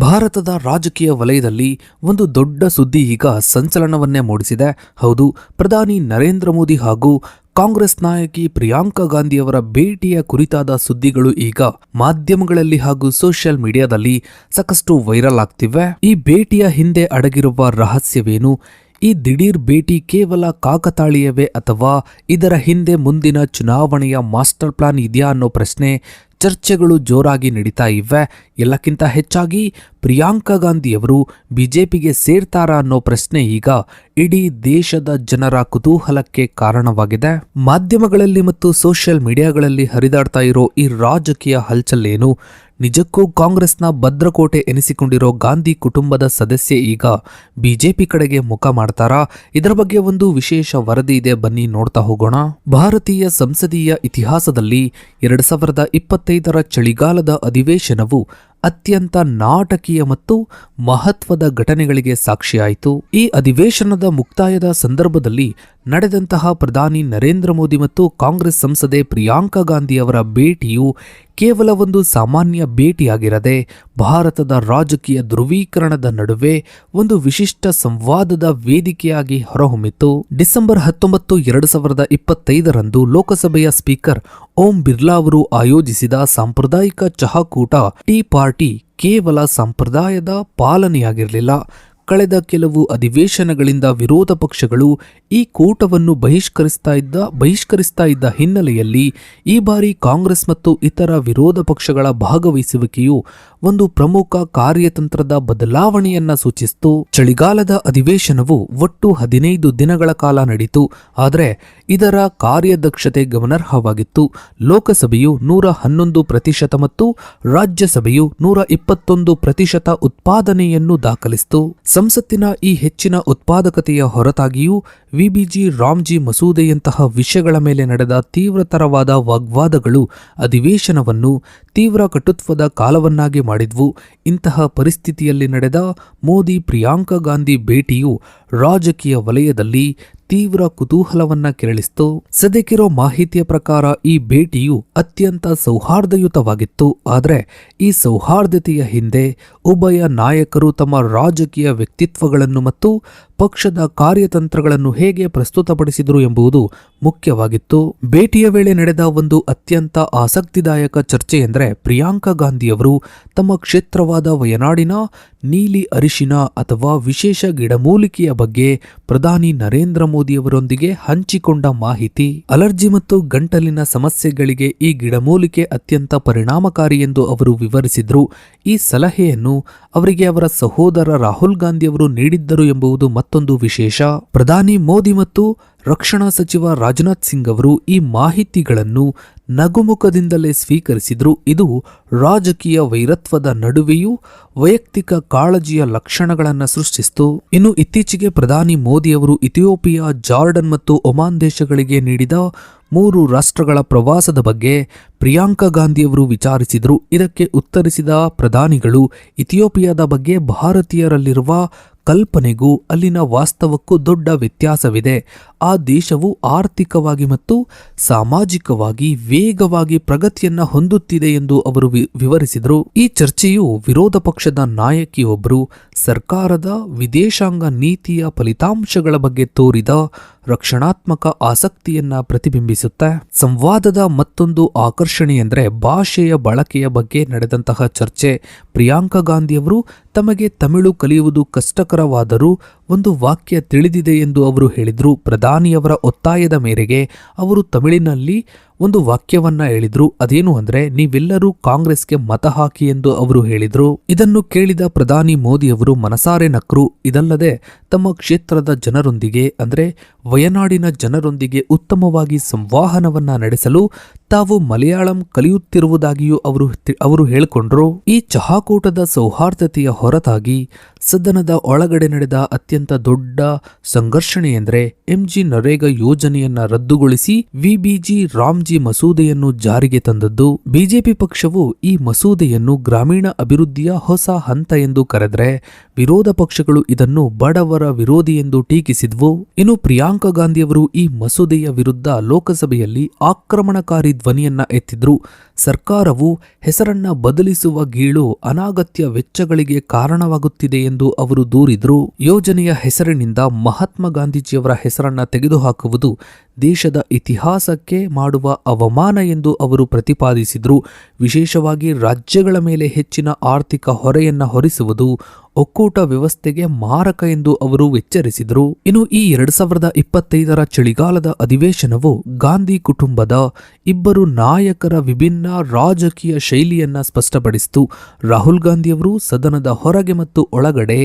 ಭಾರತದ ರಾಜಕೀಯ ವಲಯದಲ್ಲಿ ಒಂದು ದೊಡ್ಡ ಸುದ್ದಿ ಈಗ ಸಂಚಲನವನ್ನೇ ಮೂಡಿಸಿದೆ. ಹೌದು, ಪ್ರಧಾನಿ ನರೇಂದ್ರ ಮೋದಿ ಹಾಗೂ ಕಾಂಗ್ರೆಸ್ ನಾಯಕಿ ಪ್ರಿಯಾಂಕಾ ಗಾಂಧಿಯವರ ಭೇಟಿಯ ಕುರಿತಾದ ಸುದ್ದಿಗಳು ಈಗ ಮಾಧ್ಯಮಗಳಲ್ಲಿ ಹಾಗೂ ಸೋಷಿಯಲ್ ಮೀಡಿಯಾದಲ್ಲಿ ಸಾಕಷ್ಟು ವೈರಲ್ ಆಗ್ತಿವೆ. ಈ ಭೇಟಿಯ ಹಿಂದೆ ಅಡಗಿರುವ ರಹಸ್ಯವೇನು? ಈ ದಿಢೀರ್ ಭೇಟಿ ಕೇವಲ ಕಾಕತಾಳೀಯವೇ ಅಥವಾ ಇದರ ಹಿಂದೆ ಮುಂದಿನ ಚುನಾವಣೆಯ ಮಾಸ್ಟರ್ ಪ್ಲಾನ್ ಇದೆಯಾ ಅನ್ನೋ ಪ್ರಶ್ನೆ, ಚರ್ಚೆಗಳು ಜೋರಾಗಿ ನಡೀತಾ ಇವೆ. ಎಲ್ಲಕ್ಕಿಂತ ಹೆಚ್ಚಾಗಿ ಪ್ರಿಯಾಂಕಾ ಗಾಂಧಿಯವರು ಬಿಜೆಪಿಗೆ ಸೇರ್ತಾರಾ ಅನ್ನೋ ಪ್ರಶ್ನೆ ಈಗ ಇಡೀ ದೇಶದ ಜನರ ಕುತೂಹಲಕ್ಕೆ ಕಾರಣವಾಗಿದೆ. ಮಾಧ್ಯಮಗಳಲ್ಲಿ ಮತ್ತು ಸೋಷಿಯಲ್ ಮೀಡಿಯಾಗಳಲ್ಲಿ ಹರಿದಾಡ್ತಾ ಇರೋ ಈ ರಾಜಕೀಯ ಹಲ್ಚಲ್ಲೇನು? ನಿಜಕ್ಕೂ ಕಾಂಗ್ರೆಸ್ನ ಭದ್ರಕೋಟೆ ಎನಿಸಿಕೊಂಡಿರೋ ಗಾಂಧಿ ಕುಟುಂಬದ ಸದಸ್ಯೆ ಈಗ ಬಿಜೆಪಿ ಕಡೆಗೆ ಮುಖ ಮಾಡ್ತಾರಾ? ಇದರ ಬಗ್ಗೆ ಒಂದು ವಿಶೇಷ ವರದಿ ಇದೆ, ಬನ್ನಿ ನೋಡ್ತಾ ಹೋಗೋಣ. ಭಾರತೀಯ ಸಂಸದೀಯ ಇತಿಹಾಸದಲ್ಲಿ 2025ರ ಚಳಿಗಾಲದ ಅಧಿವೇಶನವು ಅತ್ಯಂತ ನಾಟಕೀಯ ಮತ್ತು ಮಹತ್ವದ ಘಟನೆಗಳಿಗೆ ಸಾಕ್ಷಿಯಾಯಿತು. ಈ ಅಧಿವೇಶನದ ಮುಕ್ತಾಯದ ಸಂದರ್ಭದಲ್ಲಿ ನಡೆದಂತಹ ಪ್ರಧಾನಿ ನರೇಂದ್ರ ಮೋದಿ ಮತ್ತು ಕಾಂಗ್ರೆಸ್ ಸಂಸದೆ ಪ್ರಿಯಾಂಕಾ ಗಾಂಧಿಯವರ ಭೇಟಿಯು ಕೇವಲ ಒಂದು ಸಾಮಾನ್ಯ ಭೇಟಿಯಾಗಿರದೆ ಭಾರತದ ರಾಜಕೀಯ ಧ್ರುವೀಕರಣದ ನಡುವೆ ಒಂದು ವಿಶಿಷ್ಟ ಸಂವಾದದ ವೇದಿಕೆಯಾಗಿ ಹೊರಹೊಮ್ಮಿತು. ಡಿಸೆಂಬರ್ 19, 2025ರಂದು ಲೋಕಸಭೆಯ ಸ್ಪೀಕರ್ ಓಂ ಬಿರ್ಲಾ ಅವರು ಆಯೋಜಿಸಿದ ಸಾಂಪ್ರದಾಯಿಕ ಚಹಾಕೂಟ ಟೀ ಪಾರ್ಟಿ ಕೇವಲ ಸಂಪ್ರದಾಯದ ಪಾಲನೆಯಾಗಿರಲಿಲ್ಲ. ಕಳೆದ ಕೆಲವು ಅಧಿವೇಶನಗಳಿಂದ ವಿರೋಧ ಪಕ್ಷಗಳು ಈ ಕೂಟವನ್ನು ಬಹಿಷ್ಕರಿಸ್ತಾ ಇದ್ದ ಹಿನ್ನೆಲೆಯಲ್ಲಿ ಈ ಬಾರಿ ಕಾಂಗ್ರೆಸ್ ಮತ್ತು ಇತರ ವಿರೋಧ ಪಕ್ಷಗಳ ಭಾಗವಹಿಸುವಿಕೆಯು ಒಂದು ಪ್ರಮುಖ ಕಾರ್ಯತಂತ್ರದ ಬದಲಾವಣೆಯನ್ನ ಸೂಚಿಸಿತು. ಚಳಿಗಾಲದ ಅಧಿವೇಶನವು ಒಟ್ಟು 15 ದಿನಗಳ ಕಾಲ ನಡೆಯಿತು. ಆದರೆ ಇದರ ಕಾರ್ಯದಕ್ಷತೆ ಗಮನಾರ್ಹವಾಗಿತ್ತು. ಲೋಕಸಭೆಯು 111% ಮತ್ತು ರಾಜ್ಯಸಭೆಯು 121% ಉತ್ಪಾದನೆಯನ್ನು ದಾಖಲಿಸಿತು. ಸಂಸತ್ತಿನ ಈ ಹೆಚ್ಚಿನ ಉತ್ಪಾದಕತೆಯ ಹೊರತಾಗಿಯೂ ವಿಬಿಜಿ ರಾಮ್ಜಿ ಮಸೂದೆಯಂತಹ ವಿಷಯಗಳ ಮೇಲೆ ನಡೆದ ತೀವ್ರತರವಾದ ವಾಗ್ವಾದಗಳು ಅಧಿವೇಶನವನ್ನು ತೀವ್ರ ಕಟುತ್ವದ ಕಾಲವನ್ನಾಗಿ ಮಾಡಿದ್ವು. ಇಂತಹ ಪರಿಸ್ಥಿತಿಯಲ್ಲಿ ನಡೆದ ಮೋದಿ ಪ್ರಿಯಾಂಕಾ ಗಾಂಧಿ ಭೇಟಿಯು ರಾಜಕೀಯ ವಲಯದಲ್ಲಿ ತೀವ್ರ ಕುತೂಹಲವನ್ನ ಕೆರಳಿಸಿತು. ಸದ್ಯಕ್ಕಿರೋ ಮಾಹಿತಿಯ ಪ್ರಕಾರ ಈ ಭೇಟಿಯು ಅತ್ಯಂತ ಸೌಹಾರ್ದಯುತವಾಗಿತ್ತು. ಆದರೆ ಈ ಸೌಹಾರ್ದತೆಯ ಹಿಂದೆ ಉಭಯ ನಾಯಕರು ತಮ್ಮ ರಾಜಕೀಯ ವ್ಯಕ್ತಿತ್ವಗಳನ್ನು ಮತ್ತು ಪಕ್ಷದ ಕಾರ್ಯತಂತ್ರಗಳನ್ನು ಹೇಗೆ ಪ್ರಸ್ತುತಪಡಿಸಿದರು ಎಂಬುದು ಮುಖ್ಯವಾಗಿತ್ತು. ಭೇಟಿಯ ವೇಳೆ ನಡೆದ ಒಂದು ಅತ್ಯಂತ ಆಸಕ್ತಿದಾಯಕ ಚರ್ಚೆ ಎಂದರೆ ಪ್ರಿಯಾಂಕಾ ಗಾಂಧಿಯವರು ತಮ್ಮ ಕ್ಷೇತ್ರವಾದ ವಯನಾಡಿನ ನೀಲಿ ಅರಿಶಿನ ಅಥವಾ ವಿಶೇಷ ಗಿಡಮೂಲಿಕೆಯ ಬಗ್ಗೆ ಪ್ರಧಾನಿ ನರೇಂದ್ರ ಮೋದಿಯವರೊಂದಿಗೆ ಹಂಚಿಕೊಂಡ ಮಾಹಿತಿ. ಅಲರ್ಜಿ ಮತ್ತು ಗಂಟಲಿನ ಸಮಸ್ಯೆಗಳಿಗೆ ಈ ಗಿಡಮೂಲಿಕೆ ಅತ್ಯಂತ ಪರಿಣಾಮಕಾರಿ ಎಂದು ಅವರು ವಿವರಿಸಿದ್ರು. ಈ ಸಲಹೆಯನ್ನು ಅವರಿಗೆ ಅವರ ಸಹೋದರ ರಾಹುಲ್ ಗಾಂಧಿಯವರು ನೀಡಿದ್ದರು ಎಂಬುದು ಮತ್ತೊಂದು ವಿಶೇಷ. ಪ್ರಧಾನಿ ಮೋದಿ ಮತ್ತು ರಕ್ಷಣಾ ಸಚಿವ ರಾಜನಾಥ್ ಸಿಂಗ್ ಅವರು ಈ ಮಾಹಿತಿಗಳನ್ನು ನಗುಮುಖದಿಂದಲೇ ಸ್ವೀಕರಿಸಿದ್ರು. ಇದು ರಾಜಕೀಯ ವೈರತ್ವದ ನಡುವೆಯೂ ವೈಯಕ್ತಿಕ ಕಾಳಜಿಯ ಲಕ್ಷಣಗಳನ್ನು ಸೃಷ್ಟಿಸಿತು. ಇನ್ನು ಇತ್ತೀಚೆಗೆ ಪ್ರಧಾನಿ ಮೋದಿಯವರು ಇಥಿಯೋಪಿಯಾ, ಜಾರ್ಡನ್ ಮತ್ತು ಒಮಾನ್ ದೇಶಗಳಿಗೆ ನೀಡಿದ 3 ರಾಷ್ಟ್ರಗಳ ಪ್ರವಾಸದ ಬಗ್ಗೆ ಪ್ರಿಯಾಂಕಾ ಗಾಂಧಿಯವರು ವಿಚಾರಿಸಿದರು. ಇದಕ್ಕೆ ಉತ್ತರಿಸಿದ ಪ್ರಧಾನಿಗಳು ಇಥಿಯೋಪಿಯಾದ ಬಗ್ಗೆ ಭಾರತೀಯರಲ್ಲಿರುವ ಕಲ್ಪನೆಗೂ ಅಲ್ಲಿನ ವಾಸ್ತವಕ್ಕೂ ದೊಡ್ಡ ವ್ಯತ್ಯಾಸವಿದೆ. ಆ ದೇಶವು ಆರ್ಥಿಕವಾಗಿ ಮತ್ತು ಸಾಮಾಜಿಕವಾಗಿ ವೇಗವಾಗಿ ಪ್ರಗತಿಯನ್ನ ಹೊಂದುತ್ತಿದೆ ಎಂದು ಅವರು ವಿವರಿಸಿದರು. ಈ ಚರ್ಚೆಯು ವಿರೋಧ ಪಕ್ಷದ ನಾಯಕಿಯೊಬ್ಬರು ಸರ್ಕಾರದ ವಿದೇಶಾಂಗ ನೀತಿಯ ಫಲಿತಾಂಶಗಳ ಬಗ್ಗೆ ತೋರಿದ ರಕ್ಷಣಾತ್ಮಕ ಆಸಕ್ತಿಯನ್ನ ಪ್ರತಿಬಿಂಬಿಸುತ್ತೆ. ಸಂವಾದದ ಮತ್ತೊಂದು ಆಕರ್ಷಣೆ ಎಂದರೆ ಭಾಷೆಯ ಬಳಕೆಯ ಬಗ್ಗೆ ನಡೆದಂತಹ ಚರ್ಚೆ. ಪ್ರಿಯಾಂಕಾ ಗಾಂಧಿಯವರು ತಮಗೆ ತಮಿಳು ಕಲಿಯುವುದು ಕಷ್ಟಕರವಾದರೂ ಒಂದು ವಾಕ್ಯ ತಿಳಿದಿದೆ ಎಂದು ಅವರು ಹೇಳಿದ್ರು. ಪ್ರಧಾನಿಯವರ ಒತ್ತಾಯದ ಮೇರೆಗೆ ಅವರು ತಮಿಳಿನಲ್ಲಿ ಒಂದು ವಾಕ್ಯವನ್ನ ಹೇಳಿದ್ರು. ಅದೇನು ಅಂದ್ರೆ, ನೀವೆಲ್ಲರೂ ಕಾಂಗ್ರೆಸ್ಗೆ ಮತ ಹಾಕಿ ಎಂದು ಅವರು ಹೇಳಿದ್ರು. ಇದನ್ನು ಕೇಳಿದ ಪ್ರಧಾನಿ ಮೋದಿ ಅವರು ಮನಸಾರೆ ನಕ್ರು. ಇದಲ್ಲದೆ ತಮ್ಮ ಕ್ಷೇತ್ರದ ಜನರೊಂದಿಗೆ ಅಂದ್ರೆ ವಯನಾಡಿನ ಜನರೊಂದಿಗೆ ಉತ್ತಮವಾಗಿ ಸಂವಹನವನ್ನ ನಡೆಸಲು ತಾವು ಮಲಯಾಳಂ ಕಲಿಯುತ್ತಿರುವುದಾಗಿಯೂ ಅವರು ಹೇಳಿಕೊಂಡ್ರು. ಈ ಚಹಾಕೂಟದ ಸೌಹಾರ್ದತೆಯ ಹೊರತಾಗಿ ಸದನದ ಒಳಗಡೆ ನಡೆದ ಅತ್ಯಂತ ದೊಡ್ಡ ಸಂಘರ್ಷಣೆ ಎಂದರೆ ಎಂಜಿ ನರೇಗಾ ಯೋಜನೆಯನ್ನ ರದ್ದುಗೊಳಿಸಿ ವಿಬಿಜಿ ರಾಮ್ಜಿ ಮಸೂದೆಯನ್ನು ಜಾರಿಗೆ ತಂದದ್ದು. ಬಿಜೆಪಿ ಪಕ್ಷವು ಈ ಮಸೂದೆಯನ್ನು ಗ್ರಾಮೀಣ ಅಭಿವೃದ್ಧಿಯ ಹೊಸ ಹಂತ ಎಂದು ಕರೆದರೆ ವಿರೋಧ ಪಕ್ಷಗಳು ಇದನ್ನು ಬಡವರ ವಿರೋಧಿ ಎಂದು ಟೀಕಿಸಿದ್ವು. ಇನ್ನು ಪ್ರಿಯಾಂಕಾ ಗಾಂಧಿಯವರು ಈ ಮಸೂದೆಯ ವಿರುದ್ಧ ಲೋಕಸಭೆಯಲ್ಲಿ ಆಕ್ರಮಣಕಾರಿ ಧ್ವನಿಯನ್ನ ಎತ್ತಿದ್ರು. ಸರ್ಕಾರವು ಹೆಸರನ್ನ ಬದಲಿಸುವ ಗೀಳು ಅನಾಗತ್ಯ ವೆಚ್ಚಗಳಿಗೆ ಕಾರಣವಾಗುತ್ತಿದೆ ಎಂದು ಅವರು ದೂರಿದರು. ಯೋಜನೆಯ ಹೆಸರಿನಿಂದ ಮಹಾತ್ಮ ಗಾಂಧೀಜಿಯವರ ಹೆಸರನ್ನ ತೆಗೆದುಹಾಕುವುದು ದೇಶದ ಇತಿಹಾಸಕ್ಕೆ ಮಾಡುವ ಅವಮಾನ ಎಂದು ಅವರು ಪ್ರತಿಪಾದಿಸಿದರು. ವಿಶೇಷವಾಗಿ ರಾಜ್ಯಗಳ ಮೇಲೆ ಹೆಚ್ಚಿನ ಆರ್ಥಿಕ ಹೊರೆಯನ್ನ ಹೊರಿಸುವುದು ಒಕ್ಕೂಟ ವ್ಯವಸ್ಥೆಗೆ ಮಾರಕ ಎಂದು ಅವರು ಎಚ್ಚರಿಸಿದರು. ಇನ್ನು ಈ 2025ರ ಚಳಿಗಾಲದ ಅಧಿವೇಶನವು ಗಾಂಧಿ ಕುಟುಂಬದ ಇಬ್ಬರು ನಾಯಕರ ವಿಭಿನ್ನ ರಾಜಕೀಯ ಶೈಲಿಯನ್ನ ಸ್ಪಷ್ಟಪಡಿಸಿತು. ರಾಹುಲ್ ಗಾಂಧಿಯವರು ಸದನದ ಹೊರಗೆ ಮತ್ತು ಒಳಗಡೆ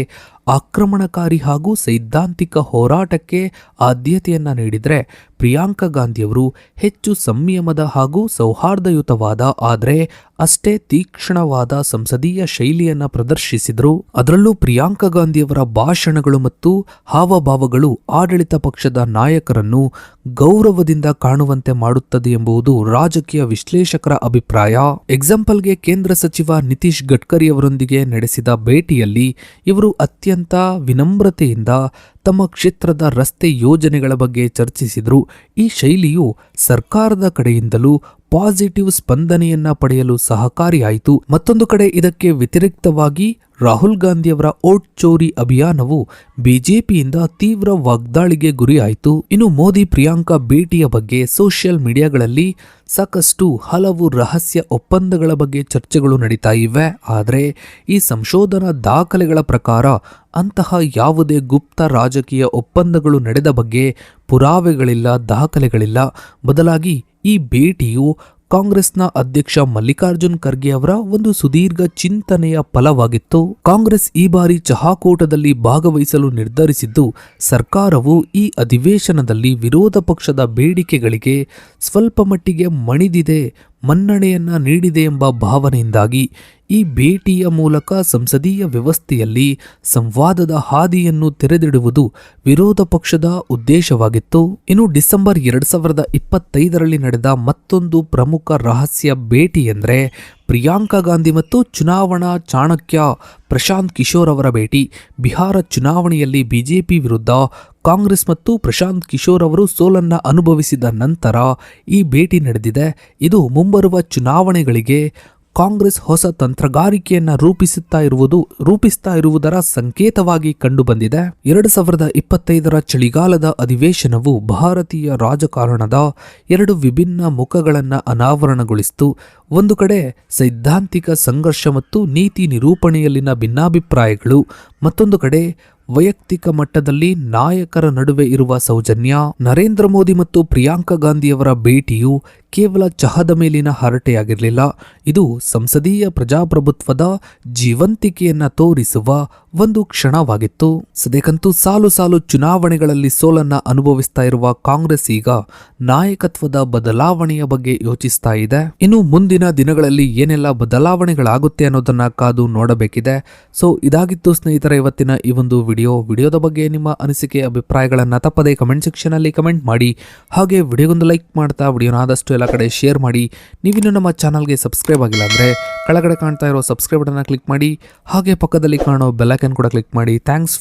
ಆಕ್ರಮಣಕಾರಿ ಹಾಗೂ ಸೈದ್ಧಾಂತಿಕ ಹೋರಾಟಕ್ಕೆ ಆದ್ಯತೆಯನ್ನ ನೀಡಿದರೆ, ಪ್ರಿಯಾಂಕಾ ಗಾಂಧಿಯವರು ಹೆಚ್ಚು ಸಂಯಮದ ಹಾಗೂ ಸೌಹಾರ್ದಯುತವಾದ ಆದರೆ ಅಷ್ಟೇ ತೀಕ್ಷ್ಣವಾದ ಸಂಸದೀಯ ಶೈಲಿಯನ್ನ ಪ್ರದರ್ಶಿಸಿದರು. ಅದರಲ್ಲೂ ಪ್ರಿಯಾಂಕಾ ಗಾಂಧಿಯವರ ಭಾಷಣಗಳು ಮತ್ತು ಹಾವಭಾವಗಳು ಆಡಳಿತ ಪಕ್ಷದ ನಾಯಕರನ್ನು ಗೌರವದಿಂದ ಕಾಣುವಂತೆ ಮಾಡುತ್ತದೆ ಎಂಬುದು ರಾಜಕೀಯ ವಿಶ್ಲೇಷಕರ ಅಭಿಪ್ರಾಯ. ಎಕ್ಸಾಂಪಲ್ಗೆ ಕೇಂದ್ರ ಸಚಿವ ನಿತೀಶ್ ಗಡ್ಕರಿ ಅವರೊಂದಿಗೆ ನಡೆಸಿದ ಭೇಟಿಯಲ್ಲಿ ಇವರು ಅತ್ಯಂತ ವಿನಮ್ರತೆಯಿಂದ ತಮ್ಮ ಕ್ಷೇತ್ರದ ರಸ್ತೆ ಯೋಜನೆಗಳ ಬಗ್ಗೆ ಚರ್ಚಿಸಿದರು. ಈ ಶೈಲಿಯು ಸರ್ಕಾರದ ಕಡೆಯಿಂದಲೂ ಪಾಸಿಟಿವ್ ಸ್ಪಂದನೆಯನ್ನ ಪಡೆಯಲು ಸಹಕಾರಿಯಾಯಿತು. ಮತ್ತೊಂದು ಕಡೆ ಇದಕ್ಕೆ ವ್ಯತಿರಿಕ್ತವಾಗಿ ರಾಹುಲ್ ಗಾಂಧಿಯವರ ಓಟ್ ಚೋರಿ ಅಭಿಯಾನವು ಬಿಜೆಪಿಯಿಂದ ತೀವ್ರ ವಾಗ್ದಾಳಿಗೆ ಗುರಿಯಾಯಿತು. ಇನ್ನು ಮೋದಿ ಪ್ರಿಯಾಂಕಾ ಭೇಟಿಯ ಬಗ್ಗೆ ಸೋಷಿಯಲ್ ಮೀಡಿಯಾಗಳಲ್ಲಿ ಸಾಕಷ್ಟು ಹಲವು ರಹಸ್ಯ ಒಪ್ಪಂದಗಳ ಬಗ್ಗೆ ಚರ್ಚೆಗಳು ನಡೀತಾ ಇವೆ. ಆದರೆ ಈ ಸಂಶೋಧನಾ ದಾಖಲೆಗಳ ಪ್ರಕಾರ ಅಂತಹ ಯಾವುದೇ ಗುಪ್ತ ರಾಜಕೀಯ ಒಪ್ಪಂದಗಳು ನಡೆದ ಬಗ್ಗೆ ಪುರಾವೆಗಳಿಲ್ಲ, ದಾಖಲೆಗಳಿಲ್ಲ. ಬದಲಾಗಿ ಈ ಭೇಟಿಯು ಕಾಂಗ್ರೆಸ್ನ ಅಧ್ಯಕ್ಷ ಮಲ್ಲಿಕಾರ್ಜುನ್ ಖರ್ಗೆ ಅವರ ಒಂದು ಸುದೀರ್ಘ ಚಿಂತನೆಯ ಫಲವಾಗಿತ್ತು. ಕಾಂಗ್ರೆಸ್ ಈ ಬಾರಿ ಚಹಾಕೂಟದಲ್ಲಿ ಭಾಗವಹಿಸಲು ನಿರ್ಧರಿಸಿದ್ದು, ಸರ್ಕಾರವು ಈ ಅಧಿವೇಶನದಲ್ಲಿ ವಿರೋಧ ಪಕ್ಷದ ಬೇಡಿಕೆಗಳಿಗೆ ಸ್ವಲ್ಪ ಮಟ್ಟಿಗೆ ಮಣಿದಿದೆ, ಮನ್ನಣೆಯನ್ನ ನೀಡಿದೆ ಎಂಬ ಭಾವನೆಯಿಂದಾಗಿ ಈ ಭೇಟಿಯ ಮೂಲಕ ಸಂಸದೀಯ ವ್ಯವಸ್ಥೆಯಲ್ಲಿ ಸಂವಾದದ ಹಾದಿಯನ್ನು ತೆರೆದಿಡುವುದು ವಿರೋಧ ಪಕ್ಷದ ಉದ್ದೇಶವಾಗಿತ್ತು. ಇನ್ನು ಡಿಸೆಂಬರ್ 2025ರಲ್ಲಿ ನಡೆದ ಮತ್ತೊಂದು ಪ್ರಮುಖ ರಹಸ್ಯ ಭೇಟಿ ಎಂದರೆ ಪ್ರಿಯಾಂಕಾ ಗಾಂಧಿ ಮತ್ತು ಚುನಾವಣಾ ಚಾಣಕ್ಯ ಪ್ರಶಾಂತ್ ಕಿಶೋರ್ ಅವರ ಭೇಟಿ. ಬಿಹಾರ ಚುನಾವಣೆಯಲ್ಲಿ ಬಿಜೆಪಿ ವಿರುದ್ಧ ಕಾಂಗ್ರೆಸ್ ಮತ್ತು ಪ್ರಶಾಂತ್ ಕಿಶೋರ್ ಅವರು ಸೋಲನ್ನ ಅನುಭವಿಸಿದ ನಂತರ ಈ ಭೇಟಿ ನಡೆದಿದೆ. ಇದು ಮುಂಬರುವ ಚುನಾವಣೆಗಳಿಗೆ ಕಾಂಗ್ರೆಸ್ ಹೊಸ ತಂತ್ರಗಾರಿಕೆಯನ್ನ ರೂಪಿಸ್ತಾ ಇರುವುದರ ಸಂಕೇತವಾಗಿ ಕಂಡುಬಂದಿದೆ. 2025ರ ಚಳಿಗಾಲದ ಅಧಿವೇಶನವು ಭಾರತೀಯ ರಾಜಕಾರಣದ ಎರಡು ವಿಭಿನ್ನ ಮುಖಗಳನ್ನು ಅನಾವರಣಗೊಳಿಸಿತು. ಒಂದು ಕಡೆ ಸೈದ್ಧಾಂತಿಕ ಸಂಘರ್ಷ ಮತ್ತು ನೀತಿ ನಿರೂಪಣೆಯಲ್ಲಿನ ಭಿನ್ನಾಭಿಪ್ರಾಯಗಳು, ಮತ್ತೊಂದು ಕಡೆ ವೈಯಕ್ತಿಕ ಮಟ್ಟದಲ್ಲಿ ನಾಯಕರ ನಡುವೆ ಇರುವ ಸೌಜನ್ಯ. ನರೇಂದ್ರ ಮೋದಿ ಮತ್ತು ಪ್ರಿಯಾಂಕಾ ಗಾಂಧಿಯವರ ಭೇಟಿಯು ಕೇವಲ ಚಹದ ಮೇಲಿನ ಹರಟೆಯಾಗಿರಲಿಲ್ಲ. ಇದು ಸಂಸದೀಯ ಪ್ರಜಾಪ್ರಭುತ್ವದ ಜೀವಂತಿಕೆಯನ್ನ ತೋರಿಸುವ ಒಂದು ಕ್ಷಣವಾಗಿತ್ತು. ಸದ್ಯಕ್ಕಂತೂ ಸಾಲು ಸಾಲು ಚುನಾವಣೆಗಳಲ್ಲಿ ಸೋಲನ್ನ ಅನುಭವಿಸ್ತಾ ಇರುವ ಕಾಂಗ್ರೆಸ್ ಈಗ ನಾಯಕತ್ವದ ಬದಲಾವಣೆಯ ಬಗ್ಗೆ ಯೋಚಿಸ್ತಾ ಇದೆ. ಇನ್ನು ಮುಂದಿನ ದಿನಗಳಲ್ಲಿ ಏನೆಲ್ಲ ಬದಲಾವಣೆಗಳಾಗುತ್ತೆ ಅನ್ನೋದನ್ನ ಕಾದು ನೋಡಬೇಕಿದೆ. ಸೊ ಇದಾಗಿತ್ತು ಸ್ನೇಹಿತರೆ ಇವತ್ತಿನ ಈ ಒಂದು ವಿಡಿಯೋದ ಬಗ್ಗೆ ನಿಮ್ಮ ಅನಿಸಿಕೆ ಅಭಿಪ್ರಾಯಗಳನ್ನ ತಪ್ಪದೆ ಕಮೆಂಟ್ ಸೆಕ್ಷನ್ ಅಲ್ಲಿ ಕಮೆಂಟ್ ಮಾಡಿ. ಹಾಗೆ ವಿಡಿಯೋಗೊಂದು ಲೈಕ್ ಮಾಡ್ತಾ ವಿಡಿಯೋನ ಆದಷ್ಟು ಎಲ್ಲ ಕಡೆ ಶೇರ್ ಮಾಡಿ. ನೀವಿನ್ನು ನಮ್ಮ ಚಾನಲ್ಗೆ ಸಬ್ಸ್ಕ್ರೈಬ್ ಆಗಿಲ್ಲ ಅಂದ್ರೆ ಕೆಳಗಡೆ ಕಾಣ್ತಾ ಇರೋ ಸಬ್ಸ್ಕ್ರೈಬ್ ಬಟನ್ ಕ್ಲಿಕ್ ಮಾಡಿ. ಹಾಗೆ ಪಕ್ಕದಲ್ಲಿ ಕಾಣೋ ಬೆಲ್ ಐಕಾನ್ ಕೂಡ ಕ್ಲಿಕ್ ಮಾಡಿ. ಥ್ಯಾಂಕ್ಸ್.